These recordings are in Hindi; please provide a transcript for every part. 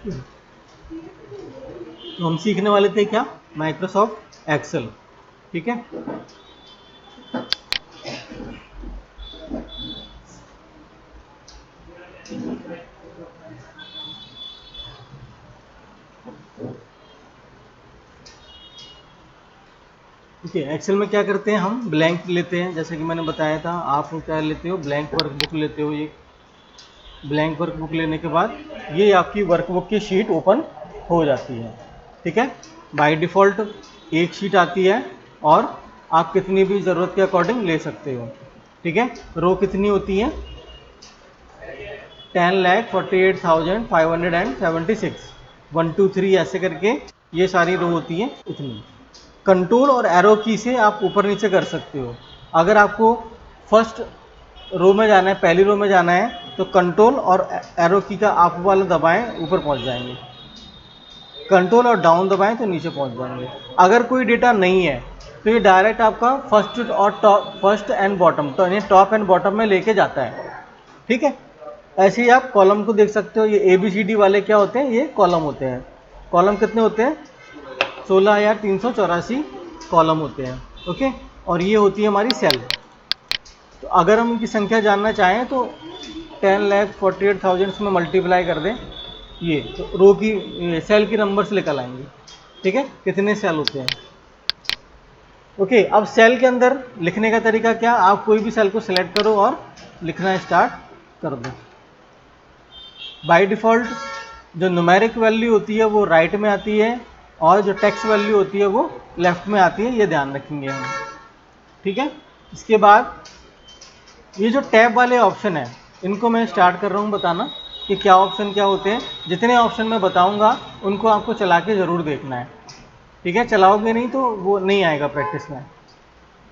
तो हम सीखने वाले थे क्या, माइक्रोसॉफ्ट एक्सेल। ठीक है, ओके। एक्सेल में क्या करते हैं, हम ब्लैंक लेते हैं, जैसे कि मैंने बताया था। आप क्या लेते हो, ब्लैंक वर्कबुक लेते हो। ये ब्लैंक वर्कबुक लेने के बाद ये आपकी वर्कबुक की शीट ओपन हो जाती है। ठीक है, बाय डिफ़ॉल्ट एक शीट आती है और आप कितनी भी ज़रूरत के अकॉर्डिंग ले सकते हो। ठीक है, रो कितनी होती है, 10,48,576, 1 2 3 ऐसे करके ये सारी रो होती है इतनी। कंट्रोल और एरो की से आप ऊपर नीचे कर सकते हो। अगर आपको फर्स्ट रो में जाना है, पहली रो में जाना है, तो कंट्रोल और एरो की का अप वाला दबाएं, ऊपर पहुंच जाएंगे। कंट्रोल और डाउन दबाएं तो नीचे पहुंच जाएंगे। अगर कोई डेटा नहीं है तो ये डायरेक्ट आपका फर्स्ट और टॉप, फर्स्ट एंड बॉटम, तो यानी टॉप एंड बॉटम में लेके जाता है। ठीक है, ऐसे ही आप कॉलम को देख सकते हो। ये ABCD वाले क्या होते हैं, ये कॉलम होते हैं। कॉलम कितने होते हैं, 16,384 कॉलम होते हैं। ओके, और ये होती है हमारी सेल। तो अगर हम इनकी संख्या जानना चाहें तो 10,48,000 में मल्टीप्लाई कर दें, ये तो रो की सेल की नंबर से निकल आएंगे। ठीक है, कितने सेल होते हैं। ओके, अब सेल के अंदर लिखने का तरीका क्या, आप कोई भी सेल को सिलेक्ट करो और लिखना स्टार्ट कर दो। बाय डिफ़ॉल्ट जो न्यूमेरिक वैल्यू होती है वो राइट में आती है और जो टेक्स्ट वैल्यू होती है वो लेफ्ट में आती है, ये ध्यान रखेंगे हम। ठीक है, इसके बाद ये जो टैब वाले ऑप्शन है, इनको मैं स्टार्ट कर रहा हूँ बताना कि क्या ऑप्शन क्या होते हैं। जितने ऑप्शन मैं बताऊँगा उनको आपको चला के ज़रूर देखना है। ठीक है, चलाओगे नहीं तो वो नहीं आएगा प्रैक्टिस में।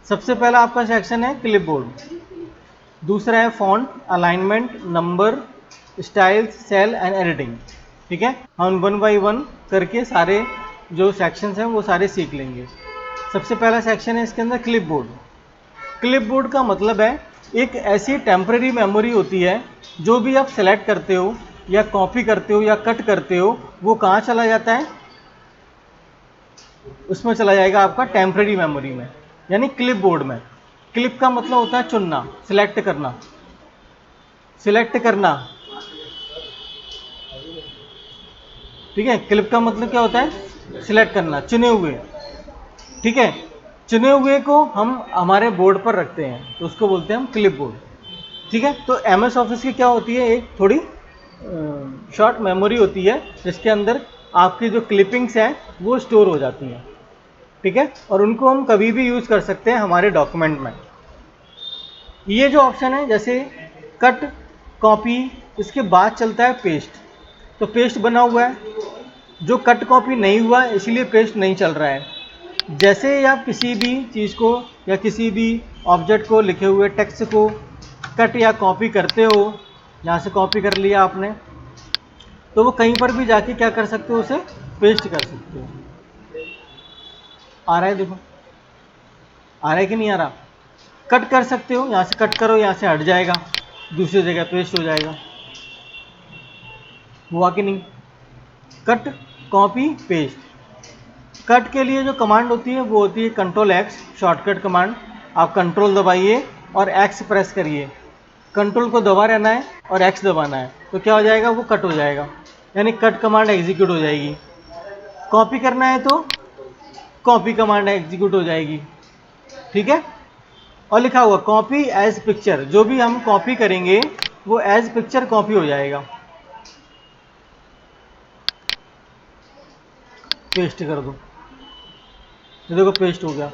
सबसे पहला आपका सेक्शन है क्लिपबोर्ड, दूसरा है font, alignment, number, styles, cell and editing. ठीक है, हम 1 बाई 1 करके सारे जो सेक्शंस हैं वो सारे सीख लेंगे। सबसे पहला सेक्शन है इसके अंदर क्लिपबोर्ड। क्लिपबोर्ड का मतलब है एक ऐसी टेम्परेरी मेमोरी होती है, जो भी आप सेलेक्ट करते हो या कॉपी करते हो या कट करते हो, वो कहाँ चला जाता है, उसमें चला जाएगा आपका टेम्परेरी मेमोरी में, यानी क्लिपबोर्ड में। क्लिप का मतलब होता है चुनना, सिलेक्ट करना, सिलेक्ट करना। ठीक है, क्लिप का मतलब क्या होता है, सिलेक्ट करना, चुने हुए। ठीक है, चुने हुए को हम हमारे बोर्ड पर रखते हैं तो उसको बोलते हैं हम क्लिप बोर्ड। ठीक है, तो MS ऑफिस की क्या होती है, एक थोड़ी शॉर्ट मेमोरी होती है जिसके अंदर आपकी जो क्लिपिंग्स हैं वो स्टोर हो जाती हैं। ठीक है, और उनको हम कभी भी यूज़ कर सकते हैं हमारे डॉक्यूमेंट में। ये जो ऑप्शन है जैसे कट, कॉपी, इसके बाद चलता है पेस्ट। तो पेस्ट बना हुआ है, जो कट कॉपी नहीं हुआ इसलिए पेस्ट नहीं चल रहा है। जैसे ही आप किसी भी चीज़ को या किसी भी ऑब्जेक्ट को, लिखे हुए टेक्स्ट को कट या कॉपी करते हो, यहाँ से कॉपी कर लिया आपने, तो वो कहीं पर भी जाके क्या कर सकते हो, उसे पेस्ट कर सकते हो। आ रहा है, देखो आ रहा है कि नहीं आ रहा। कट कर सकते हो, यहाँ से कट करो, यहाँ से हट जाएगा, दूसरी जगह पेस्ट हो जाएगा। हुआ कि नहीं, कट, कॉपी, पेस्ट। कट के लिए जो कमांड होती है वो होती है Ctrl+X, शॉर्टकट कमांड। आप कंट्रोल दबाइए और X प्रेस करिए। कंट्रोल को दबा रहना है और X दबाना है, तो क्या हो जाएगा, वो कट हो जाएगा, यानी कट कमांड एग्जीक्यूट हो जाएगी। कॉपी करना है तो कॉपी कमांड एग्जीक्यूट हो जाएगी। ठीक है, और लिखा हुआ कॉपी एज पिक्चर, जो भी हम कॉपी करेंगे वो एज पिक्चर कॉपी हो जाएगा। पेस्ट कर दो, ये देखो पेस्ट हो गया।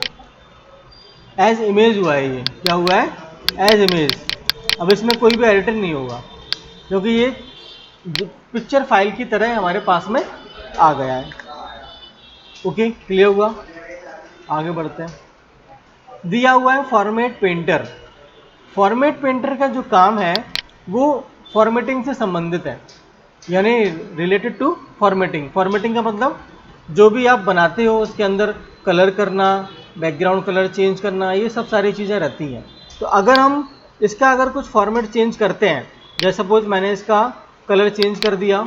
एज इमेज हुआ है, ये क्या हुआ है, एज इमेज। अब इसमें कोई भी एडिटर नहीं होगा क्योंकि ये पिक्चर फाइल की तरह हमारे पास में आ गया है। ओके, क्लियर हुआ, आगे बढ़ते हैं। दिया हुआ है फॉर्मेट पेंटर। फॉर्मेट पेंटर का जो काम है वो फॉर्मेटिंग से संबंधित है, यानी रिलेटेड टू फॉर्मेटिंग। फॉर्मेटिंग का मतलब जो भी आप बनाते हो उसके अंदर कलर करना, बैकग्राउंड कलर चेंज करना, ये सब सारी चीज़ें रहती हैं। तो अगर हम इसका अगर कुछ फॉर्मेट चेंज करते हैं, जैसे सपोज मैंने इसका कलर चेंज कर दिया,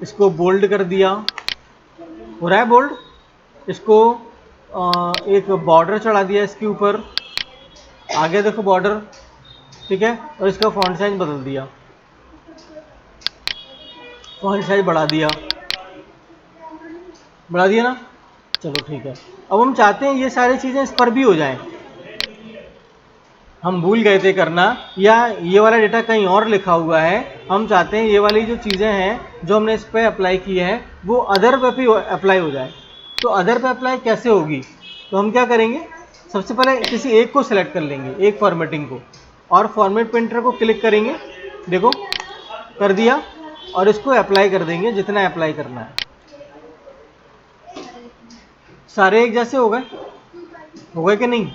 इसको बोल्ड कर दिया, हो रहा है बोल्ड। इसको एक बॉर्डर चढ़ा दिया इसके ऊपर, आगे देखो बॉर्डर, ठीक है। और इसका फॉन्ट साइज बदल दिया, फॉन्ट साइज बढ़ा दिया ना। चलो ठीक है। अब हम चाहते हैं ये सारी चीज़ें इस पर भी हो जाएं। हम भूल गए थे करना, या ये वाला डेटा कहीं और लिखा हुआ है, हम चाहते हैं ये वाली जो चीज़ें हैं जो हमने इस पर अप्लाई की है वो अदर पे भी अप्लाई हो जाए। तो अदर पे अप्लाई कैसे होगी? तो हम क्या करेंगे, सबसे पहले किसी एक को सिलेक्ट कर लेंगे, एक फॉर्मेटिंग को, और फॉर्मेट प्रिंटर को क्लिक करेंगे, देखो कर दिया, और इसको अप्लाई कर देंगे जितना अप्लाई करना है। सारे एक जैसे हो गए कि नहीं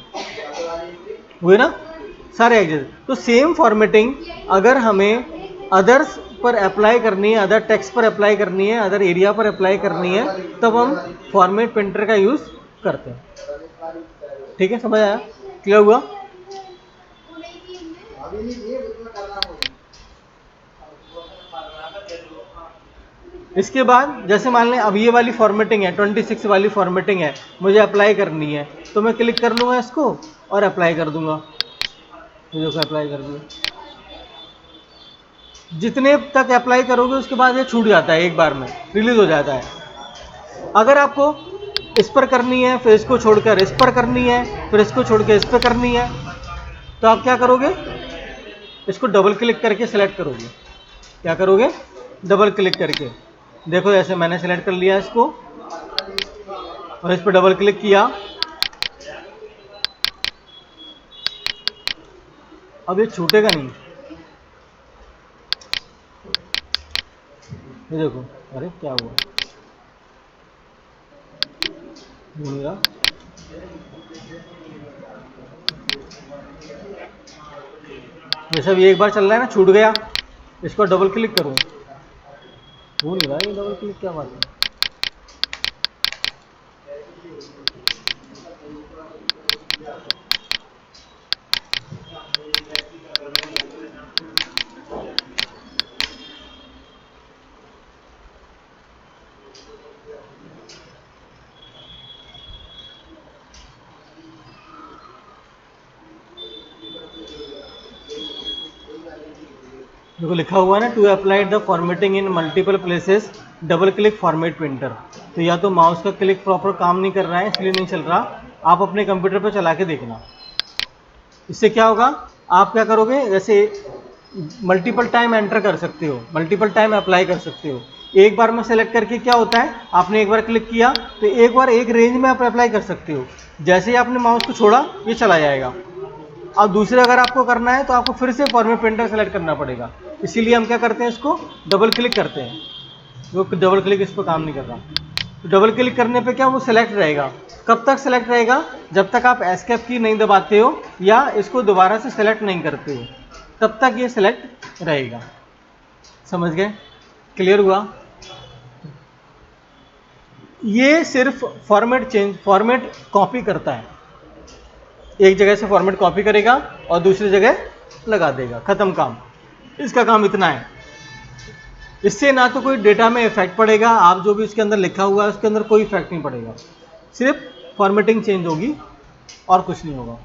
हुए ना, सारे एक जैसे। तो सेम फॉर्मेटिंग अगर हमें अदर्स पर अप्लाई करनी है, अदर टेक्स्ट पर अप्लाई करनी है, अदर एरिया पर अप्लाई करनी है, तब हम फॉर्मेट प्रिंटर का यूज़ करते हैं। ठीक है, समझ आया, क्लियर हुआ? इसके बाद जैसे मान लें अब ये वाली फॉर्मेटिंग है, 26 वाली फॉर्मेटिंग है, मुझे अप्लाई करनी है, तो मैं क्लिक कर लूँगा इसको और अप्लाई कर दूंगा। तो देखो अप्लाई कर दिया। जितने तक अप्लाई करोगे उसके बाद ये छूट जाता है, एक बार में रिलीज हो जाता है। अगर आपको इस पर करनी है, फिर इसको छोड़कर इस पर करनी है, फिर इसको छोड़ के इस पर करनी है, तो आप क्या करोगे, इसको डबल क्लिक करके सिलेक्ट करोगे। क्या करोगे? डबल क्लिक करके। देखो ऐसे मैंने सेलेक्ट कर लिया इसको और इस पर डबल क्लिक किया। अब ये छूटेगा नहीं, ये देखो, अरे क्या हुआ, भूल गया। जैसे अब ये एक बार चल रहा है ना, छूट गया, इसको डबल क्लिक करूँ, भूल गया ये डबल क्लिक क्या बात है। देखो लिखा हुआ है ना, to apply the formatting in multiple places double click format printer. तो या तो माउस का क्लिक प्रॉपर काम नहीं कर रहा है इसलिए नहीं चल रहा, आप अपने कंप्यूटर पर चला के देखना। इससे क्या होगा, आप क्या करोगे, जैसे मल्टीपल टाइम एंटर कर सकते हो, मल्टीपल टाइम अप्लाई कर सकते हो। एक बार में सेलेक्ट करके क्या होता है, आपने एक बार क्लिक किया तो एक बार एक रेंज में आप अप्लाई कर सकते हो। जैसे ही आपने माउस को छोड़ा ये चला जाएगा। अब दूसरे अगर आपको करना है तो आपको फिर से फॉर्मेट प्रिंटर सेलेक्ट करना पड़ेगा। इसीलिए हम क्या करते हैं, इसको डबल क्लिक करते हैं। वो डबल क्लिक इस पर काम नहीं कर रहा, तो डबल क्लिक करने पे क्या वो सिलेक्ट रहेगा। कब तक सेलेक्ट रहेगा? जब तक आप एस्केप की नहीं दबाते हो या इसको दोबारा से सेलेक्ट नहीं करते हो, तब तक ये सिलेक्ट रहेगा। समझ गए? क्लियर हुआ? ये सिर्फ फॉर्मेट कॉपी करता है, एक जगह से फॉर्मेट कॉपी करेगा और दूसरी जगह लगा देगा, खत्म काम। इसका काम इतना है। इससे ना तो कोई डेटा में इफेक्ट पड़ेगा, आप जो भी इसके अंदर लिखा हुआ है उसके अंदर कोई इफेक्ट नहीं पड़ेगा, सिर्फ फॉर्मेटिंग चेंज होगी और कुछ नहीं होगा।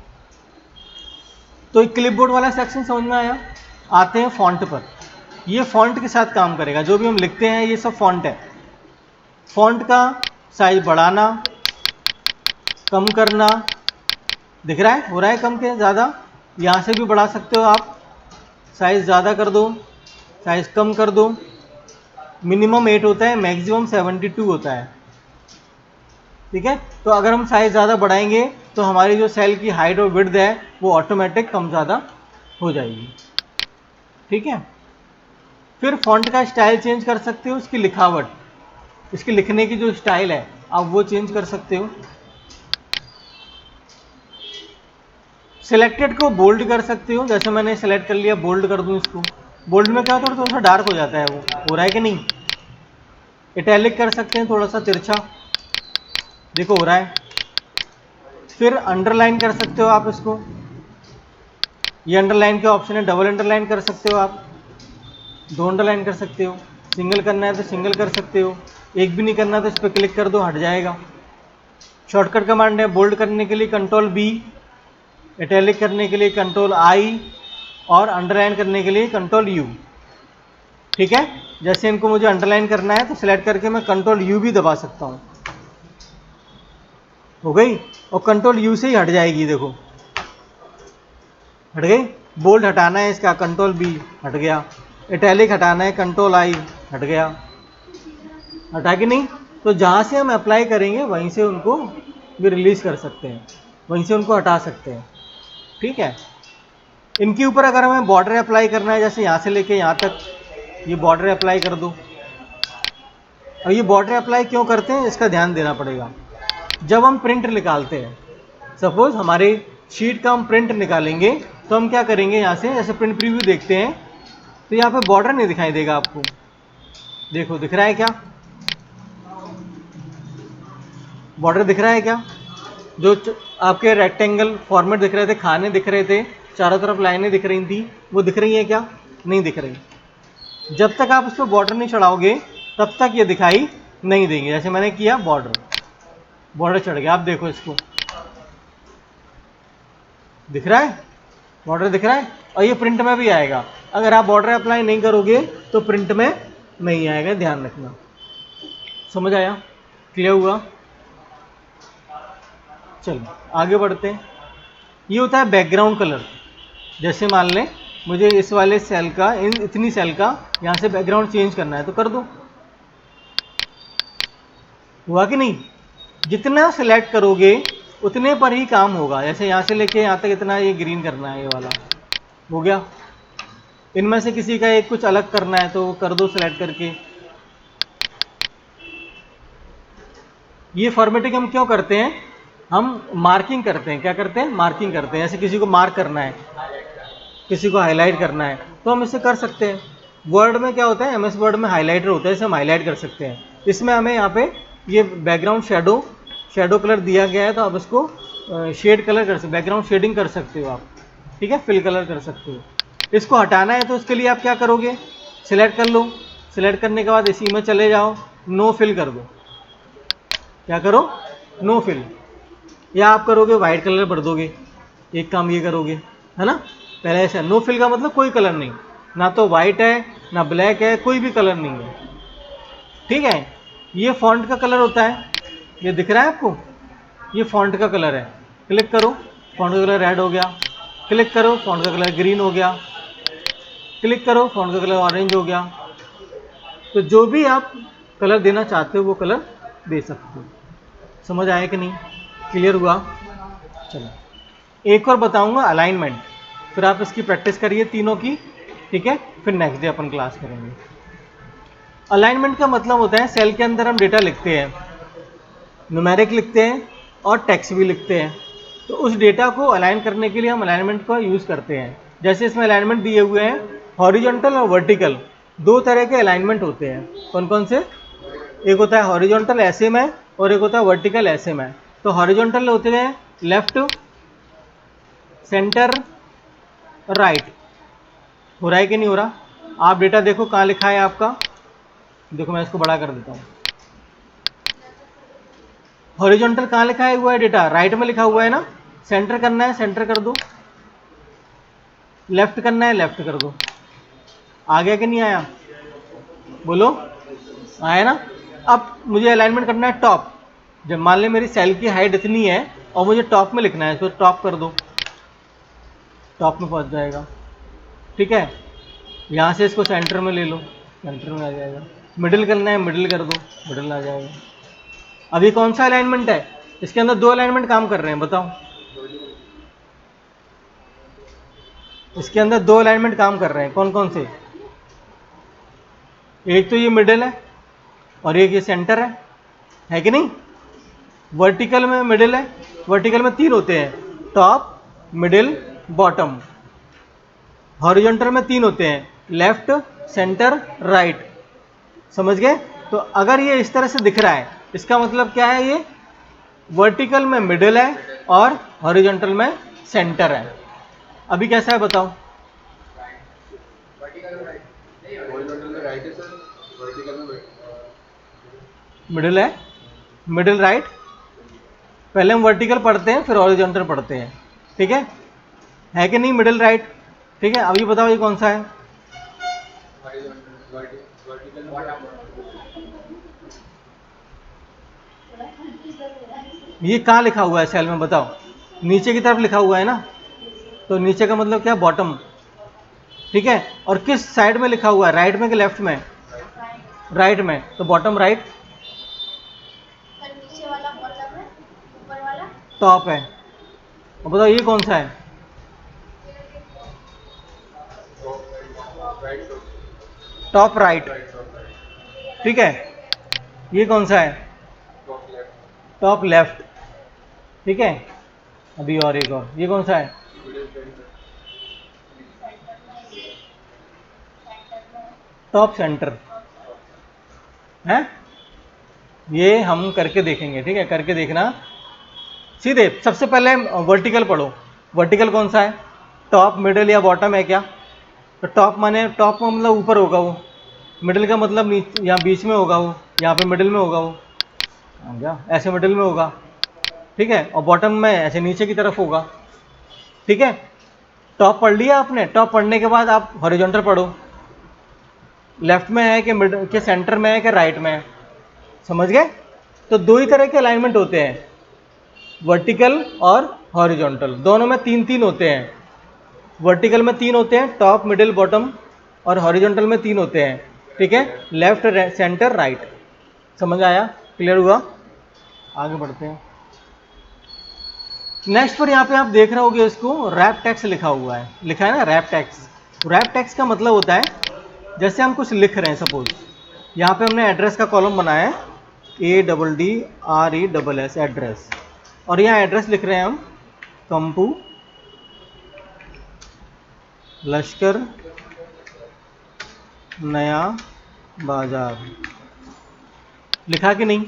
तो एक क्लिपबोर्ड वाला सेक्शन समझ में आया। आते हैं फॉन्ट पर। ये फॉन्ट के साथ काम करेगा, जो भी हम लिखते हैं ये सब फॉन्ट है। फॉन्ट का साइज बढ़ाना, कम करना, दिख रहा है, हो रहा है कम के ज़्यादा। यहाँ से भी बढ़ा सकते हो आप, साइज ज़्यादा कर दो, साइज कम कर दो। मिनिमम 8 होता है, मैक्सिमम 72 होता है, ठीक है। तो अगर हम साइज ज़्यादा बढ़ाएंगे तो हमारी जो सेल की हाइट और विड्थ है वो ऑटोमेटिक कम ज़्यादा हो जाएगी, ठीक है। फिर फॉन्ट का स्टाइल चेंज कर सकते हो, उसकी लिखावट, इसके लिखने की जो स्टाइल है आप वो चेंज कर सकते हो। सिलेक्टेड को बोल्ड कर सकते हो, जैसे मैंने सेलेक्ट कर लिया, बोल्ड कर दूं इसको। बोल्ड में क्या होता है, थोड़ा सा डार्क हो जाता है, वो हो रहा है कि नहीं। इटैलिक कर सकते हैं, थोड़ा सा तिरछा, देखो हो रहा है। फिर अंडरलाइन कर सकते हो आप इसको, ये अंडरलाइन के ऑप्शन है, डबल अंडरलाइन कर सकते हो आप, दो अंडरलाइन कर सकते हो। सिंगल करना है तो सिंगल कर सकते हो, एक भी नहीं करना तो इस पर क्लिक कर दो, हट जाएगा। शॉर्टकट कमांड है, बोल्ड करने के लिए कंट्रोल बी, इटैलिक करने के लिए कंट्रोल आई और अंडरलाइन करने के लिए कंट्रोल यू। ठीक है, जैसे इनको मुझे अंडरलाइन करना है तो सिलेक्ट करके मैं कंट्रोल यू भी दबा सकता हूँ, हो गई, और कंट्रोल यू से ही हट जाएगी, देखो हट गई। बोल्ड हटाना है इसका कंट्रोल बी, हट गया। इटैलिक हटाना है कंट्रोल आई, हट गया। हटा कि नहीं? तो जहाँ से हम अप्लाई करेंगे वहीं से उनको भी रिलीज कर सकते हैं, वहीं से उनको हटा सकते हैं। ठीक है, इनके ऊपर अगर हमें बॉर्डर अप्लाई करना है, जैसे यहाँ से लेके यहाँ तक ये बॉर्डर अप्लाई कर दो। और ये बॉर्डर अप्लाई क्यों करते हैं इसका ध्यान देना पड़ेगा। जब हम प्रिंट निकालते हैं, सपोज हमारे शीट का हम प्रिंट निकालेंगे, तो हम क्या करेंगे, यहाँ से जैसे प्रिंट प्रीव्यू देखते हैं तो यहाँ पे बॉर्डर नहीं दिखाई देगा आपको। देखो दिख रहा है क्या, बॉर्डर दिख रहा है क्या? जो आपके रेक्टेंगल फॉर्मेट दिख रहे थे, खाने दिख रहे थे, चारों तरफ लाइनें दिख रही थी, वो दिख रही है क्या? नहीं दिख रही। जब तक आप उस पर बॉर्डर नहीं चढ़ाओगे तब तक ये दिखाई नहीं देंगे। जैसे मैंने किया, बॉर्डर चढ़ गया, आप देखो इसको, दिख रहा है, बॉर्डर दिख रहा है। और ये प्रिंट में भी आएगा। अगर आप बॉर्डर अप्लाई नहीं करोगे तो प्रिंट में नहीं आएगा, ध्यान रखना। समझ आया? क्लियर हुआ? चलो आगे बढ़ते हैं। ये होता है बैकग्राउंड कलर। जैसे मान लें मुझे इस वाले सेल का, इतनी सेल का यहाँ से बैकग्राउंड चेंज करना है तो कर दो। हुआ कि नहीं? जितना सेलेक्ट करोगे उतने पर ही काम होगा। जैसे यहाँ से लेके यहाँ तक इतना ये ग्रीन करना है, ये वाला हो गया। इनमें से किसी का एक कुछ अलग करना है तो कर दो सेलेक्ट करके। ये फॉर्मेटिंग हम क्यों करते हैं? हम मार्किंग करते हैं। क्या करते हैं? मार्किंग करते हैं। जैसे किसी को मार्क करना है, किसी को हाईलाइट करना है, तो हम इसे कर सकते हैं। वर्ड में क्या होता है, एमएस वर्ड में हाईलाइटर होता है, इसे हम हाईलाइट कर सकते हैं। इसमें हमें यहाँ पे ये बैकग्राउंड शेडो कलर दिया गया है, तो आप इसको शेड कलर कर सकते, बैकग्राउंड शेडिंग कर सकते हो आप। ठीक है, फिल कलर कर सकते हो। इसको हटाना है तो उसके लिए आप क्या करोगे, सिलेक्ट कर लो। सिलेक्ट करने के बाद इसी में चले जाओ, नो फिल कर दो। क्या करो? No fill. या आप करोगे वाइट कलर भर दोगे, एक काम ये करोगे, है ना। पहले ऐसा नो फिल का मतलब कोई कलर नहीं, ना तो वाइट है ना ब्लैक है, कोई भी कलर नहीं है। ठीक है, ये फॉन्ट का कलर होता है, ये दिख रहा है आपको, ये फॉन्ट का कलर है। क्लिक करो, फॉन्ट का कलर रेड हो गया। क्लिक करो, फॉन्ट का कलर ग्रीन हो गया। क्लिक करो, फॉन्ट का कलर ऑरेंज हो गया। तो जो भी आप कलर देना चाहते हो वो कलर दे सकते हो। समझ आया कि नहीं? क्लियर हुआ? चलो एक और बताऊंगा अलाइनमेंट, फिर आप इसकी प्रैक्टिस करिए तीनों की। ठीक है, फिर नेक्स्ट डे अपन क्लास करेंगे। अलाइनमेंट का मतलब होता है सेल के अंदर हम डेटा लिखते हैं, न्यूमेरिक लिखते हैं और टेक्स्ट भी लिखते हैं। तो उस डेटा को अलाइन करने के लिए हम अलाइनमेंट का यूज़ करते हैं। जैसे इसमें अलाइनमेंट दिए हुए हैं, हॉरिजॉन्टल और वर्टिकल, दो तरह के अलाइनमेंट होते हैं। कौन कौन से? एक होता है हॉरिजॉन्टल ऐसे में, और एक होता है वर्टिकल ऐसे में। तो हॉरिजॉन्टल होते हैं लेफ्ट, सेंटर, राइट। हो रहा है कि नहीं हो रहा? आप डेटा देखो कहाँ लिखा है आपका, देखो मैं इसको बड़ा कर देता हूँ। हॉरिजॉन्टल कहाँ लिखा है हुआ है डेटा? राइट में लिखा हुआ है ना। सेंटर करना है, सेंटर कर दो। लेफ्ट करना है, लेफ्ट कर दो। आ गया कि नहीं आया? बोलो, आया ना। अब मुझे अलाइनमेंट करना है टॉप। जब मान ले मेरी सेल की हाइट इतनी है और मुझे टॉप में लिखना है, तो टॉप कर दो, टॉप में पहुंच जाएगा। ठीक है, यहाँ से इसको सेंटर में ले लो, सेंटर में आ जाएगा। मिडिल करना है, मिडिल कर दो, मिडिल आ जाएगा। अभी कौन सा अलाइनमेंट है? इसके अंदर दो अलाइनमेंट काम कर रहे हैं, बताओ। इसके अंदर दो अलाइनमेंट काम कर रहे हैं, कौन कौन से? एक तो ये मिडिल है और एक ये सेंटर है कि नहीं। वर्टिकल में मिडिल है, वर्टिकल में तीन होते हैं, टॉप, मिडिल, बॉटम। हॉरिजॉन्टल में तीन होते हैं, लेफ्ट, सेंटर, राइट। समझ गए? तो अगर ये इस तरह से दिख रहा है, इसका मतलब क्या है, ये वर्टिकल में मिडिल है और हॉरिजॉन्टल में सेंटर है। अभी कैसा है बताओ? मिडिल है, मिडिल राइट। पहले हम वर्टिकल पढ़ते हैं फिर हॉरिजॉन्टल पढ़ते हैं, ठीक है कि नहीं? मिडिल राइट, ठीक है। अब ये बताओ ये कौन सा है? ये कहाँ लिखा हुआ है सेल में बताओ? नीचे की तरफ लिखा हुआ है ना, तो नीचे का मतलब क्या? बॉटम, ठीक है। और किस साइड में लिखा हुआ है? राइट में कि लेफ्ट में? राइट में, तो बॉटम राइट। नीचे वाला बॉटम है, ऊपर वाला टॉप है। अब बताओ ये कौन सा है? टॉप राइट, ठीक है। ये कौन सा है? टॉप लेफ्ट, ठीक है। अभी और एक और, ये कौन सा है? टॉप सेंटर है। ये हम करके देखेंगे, ठीक है, करके देखना। सीधे सबसे पहले वर्टिकल पढ़ो। वर्टिकल कौन सा है? टॉप, मिडिल या बॉटम है क्या? तो टॉप माने टॉप का मतलब ऊपर होगा वो, मिडिल का मतलब नीचे यहाँ बीच में होगा वो, यहाँ पे मिडिल में होगा वो, क्या ऐसे मिडिल में होगा, ठीक है। और बॉटम में ऐसे नीचे की तरफ होगा, ठीक है। टॉप पढ़ लिया आपने। टॉप पढ़ने के बाद आप हॉरिजॉन्टल पढ़ो। लेफ्ट में है कि मिड के सेंटर में है कि राइट में है, समझ गए? तो दो ही तरह के अलाइनमेंट होते हैं, वर्टिकल और हॉरिजॉन्टल। दोनों में तीन तीन होते हैं। वर्टिकल में तीन होते हैं, टॉप मिडिल बॉटम, और हॉरिजॉन्टल में तीन होते हैं, ठीक है। Left centre right. समझ आया? क्लियर हुआ? आगे बढ़ते हैं। नेक्स्ट पर यहाँ पे आप देख रहे होगे इसको रैप टेक्स्ट लिखा हुआ है, लिखा है ना रैप टेक्स्ट। रैप टेक्स्ट का मतलब होता है जैसे हम कुछ लिख रहे हैं, सपोज यहाँ पे हमने एड्रेस का कॉलम बनाया है, ADDRESS एड्रेस, और यहाँ एड्रेस लिख रहे हैं हम कंपू लश्कर नया बाजार, लिखा कि नहीं?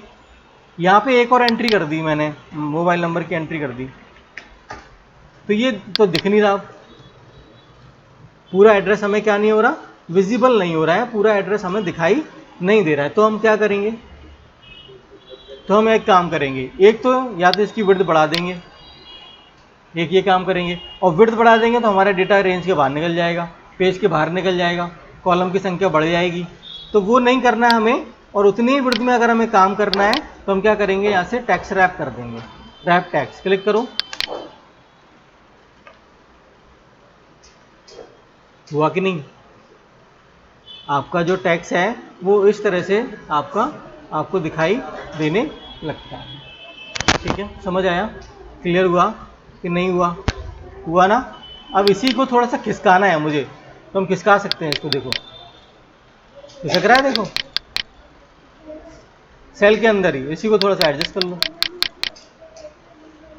यहाँ पे एक और एंट्री कर दी मैंने, मोबाइल नंबर की एंट्री कर दी, तो ये तो दिख नहीं रहा। पूरा एड्रेस हमें क्या नहीं हो रहा? विजिबल नहीं हो रहा है, पूरा एड्रेस हमें दिखाई नहीं दे रहा है। तो हम क्या करेंगे? तो हम एक काम करेंगे, एक तो या तो इसकी विड्थ बढ़ा देंगे, एक ये काम करेंगे, और विड्थ बढ़ा देंगे तो हमारा डेटा रेंज के बाहर निकल जाएगा, पेज के बाहर निकल जाएगा, कॉलम की संख्या बढ़ जाएगी। तो वो नहीं करना है हमें, और उतनी ही विड्थ में अगर हमें काम करना है तो हम क्या करेंगे? यहाँ से टेक्स्ट रैप कर देंगे। रैप टेक्स्ट क्लिक करो। हुआ कि नहीं? आपका जो टेक्स्ट है वो इस तरह से आपको दिखाई देने लगता है, ठीक है। समझ आया? क्लियर हुआ कि नहीं हुआ? हुआ ना? अब इसी को थोड़ा सा खिसकाना है मुझे, तो हम खिसका सकते हैं इसको। देखो खिसक रहा है, देखो सेल के अंदर ही, इसी को थोड़ा सा एडजस्ट कर लो।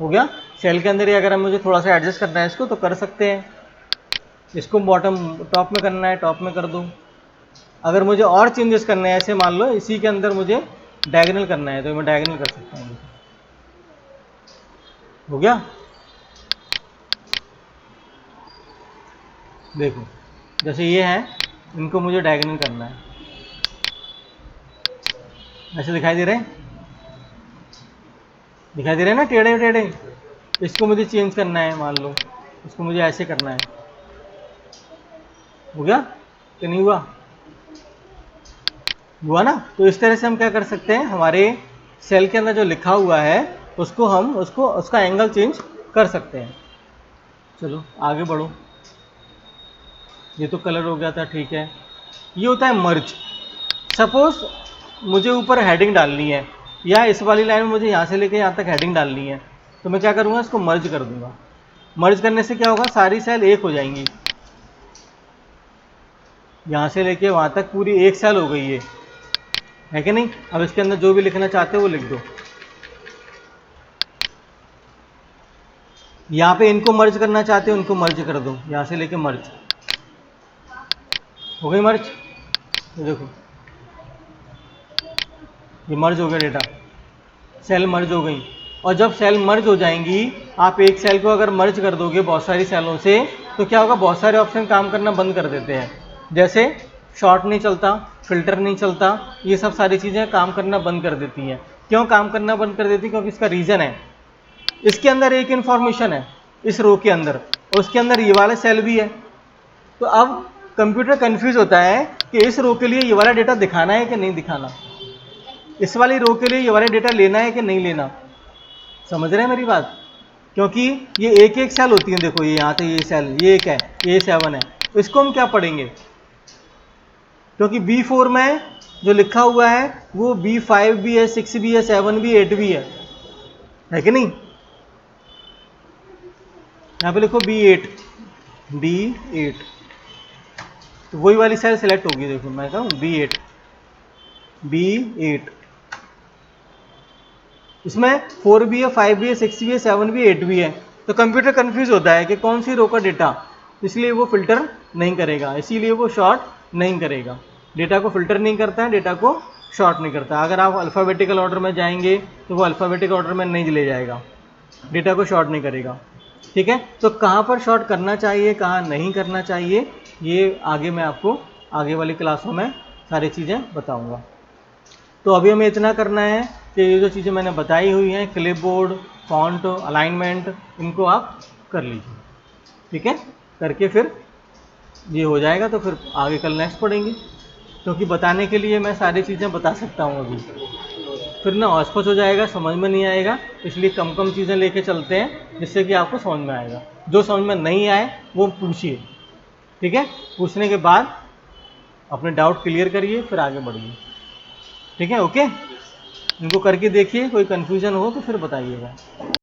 हो गया? सेल के अंदर ही अगर हम मुझे थोड़ा सा एडजस्ट करना है इसको तो कर सकते हैं। इसको बॉटम टॉप में करना है, टॉप में कर दो। अगर मुझे और चेंजेस करने हैं, ऐसे मान लो इसी के अंदर मुझे डायगोनल करना है तो मैं डायगोनल कर सकता हूँ। हो गया? देखो जैसे ये है, इनको मुझे डायगोनल करना है, ऐसे दिखाई दे रहे हैं? दिखाई दे रहे हैं ना टेढ़े टेढ़े? इसको मुझे चेंज करना है, मान लो इसको मुझे ऐसे करना है। हो गया कि नहीं हुआ? हुआ ना? तो इस तरह से हम क्या कर सकते हैं, हमारे सेल के अंदर जो लिखा हुआ है उसको हम उसका एंगल चेंज कर सकते हैं। चलो आगे बढ़ो। ये तो कलर हो गया था, ठीक है। ये होता है मर्ज। सपोज मुझे ऊपर हेडिंग डालनी है, या इस वाली लाइन में मुझे यहाँ से लेके यहाँ तक हेडिंग डालनी है, तो मैं क्या करूँगा? इसको मर्ज कर दूंगा। मर्ज करने से क्या होगा? सारी सेल एक हो जाएंगी, यहाँ से लेके वहाँ तक पूरी एक सेल हो गई है कि नहीं? अब इसके अंदर जो भी लिखना चाहते हो वो लिख दो। यहाँ पे इनको मर्ज करना चाहते हो, इनको मर्ज कर दो, यहाँ से लेके मर्ज हो गई मर्ज। तो देखो ये मर्ज हो गया, डेटा सेल मर्ज हो गई। और जब सेल मर्ज हो जाएंगी, आप एक सेल को अगर मर्ज कर दोगे बहुत सारी सेलों से, तो क्या होगा? बहुत सारे ऑप्शन काम करना बंद कर देते हैं। जैसे शॉर्ट नहीं चलता, फिल्टर नहीं चलता, ये सब सारी चीज़ें काम करना बंद कर देती हैं। क्यों काम करना बंद कर देती है? क्योंकि इसका रीज़न है, इसके अंदर एक इन्फॉर्मेशन है इस रो के अंदर, और उसके अंदर ये वाला सेल भी है। तो अब कंप्यूटर कंफ्यूज होता है कि इस रो के लिए ये वाला डेटा दिखाना है कि नहीं दिखाना, इस वाली रो के लिए ये वाला डेटा लेना है कि नहीं लेना। समझ रहे हैं मेरी बात? क्योंकि ये एक एक सेल होती है, देखो ये यहाँ से ये सेल, ये एक है, ये 7 है, तो इसको हम क्या पढ़ेंगे? क्योंकि B4 में जो लिखा हुआ है वो B5 भी है, 6 भी है, 7 भी, 8 भी है कि नहीं? यहाँ पे लिखो B8, B8, तो वही वाली सेल सेलेक्ट होगी। देखो मैं कहूँ B8, B8, इसमें 4 भी है, 5 भी है, 6 भी है, 7 भी है, 8 भी है। तो कंप्यूटर कंफ्यूज होता है कि कौन सी रो का डेटा, इसलिए वो फिल्टर नहीं करेगा, इसीलिए वो शॉर्ट नहीं करेगा। डेटा को फिल्टर नहीं करता है, डेटा को शॉर्ट नहीं करता। अगर आप अल्फ़ाबेटिकल ऑर्डर में जाएंगे तो वो अल्फ़ाबेटिकल ऑर्डर में नहीं ले जाएगा, डेटा को शॉर्ट नहीं करेगा। ठीक है, तो कहाँ पर शॉर्ट करना चाहिए, कहाँ नहीं करना चाहिए, ये आगे मैं आपको आगे वाली क्लासों में सारी चीज़ें बताऊँगा। तो अभी हमें इतना करना है कि ये जो चीज़ें मैंने बताई हुई हैं, क्लिपबोर्ड, फॉन्ट, अलाइनमेंट, इनको आप कर लीजिए। ठीक है, करके फिर ये हो जाएगा तो फिर आगे कल नेक्स्ट पढ़ेंगे, क्योंकि बताने के लिए मैं सारी चीज़ें बता सकता हूँ अभी, फिर ना हौच-पौच हो जाएगा, समझ में नहीं आएगा। इसलिए कम कम चीज़ें लेके चलते हैं जिससे कि आपको समझ में आएगा। जो समझ में नहीं आए वो पूछिए, ठीक है? पूछने के बाद अपने डाउट क्लियर करिए, फिर आगे बढ़िए। ठीक है, ओके? इनको करके देखिए, कोई कन्फ्यूज़न हो तो फिर बताइएगा।